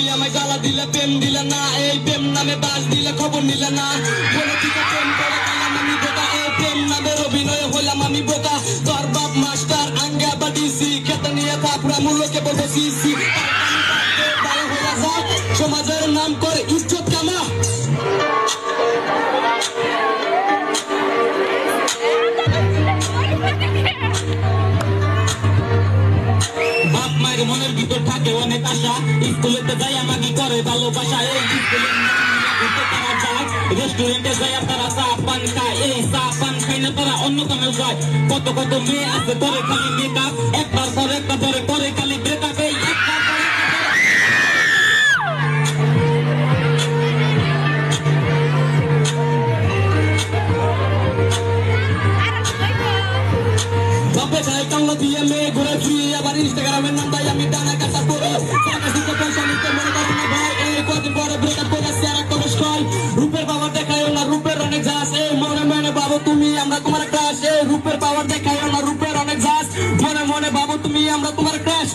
তুমি আমায় গালা দিলে প্রেম দিলে না, এই প্রেম নামে বাস দিলে খবর নিলে না। বলে থেকে প্রেম করে গেলাম আমি বোকা, এই প্রেম নামের অভিনয় হলাম আমি বোকা। তোর বাপ মাস্টার আঙ্গা বা ডিসি, খেতে নিয়ে তারপরে মূল্যকে বলবো সিসি। ভালো হয়ে যা, সমাজের নাম করে ইজ্জত কামা। বাপ মায়ের মনের ভিতর থাকে অনেক আশা, স্কুলেতে যাই আমাকে করে ভালোবাসা। এই স্কুলের তারা যায়, রেস্টুরেন্টে যাই তারা চা পান খায়। এই চা পান খাই না তারা অন্য কামে যায়। কত কত মেয়ে আছে করে খালি মেকআপ, একবার পর একটা পরে করে খালি ব্রেকআপ। এই একবার পর বাপে খাই কামলা দিয়ে মেয়ে ঘুরে ফিরে, আবার ইনস্টাগ্রামের নাম তাই আমি ডানা কাটা পড়ি। পয়সা নিতে মনে করো না ভাই, এই কদিন পরে ব্রেকআপ করে সেরা কষ্ট হয়। রূপের পাওয়ার দেখায় না, রূপের অনেক জাস। এই মনে মনে ভাবো তুমি আমরা তোমার ক্রাশ। এই রূপের পাওয়ার দেখায় না, রূপের অনেক জাস। মনে মনে ভাবো তুমি আমরা তোমার ক্রাশ।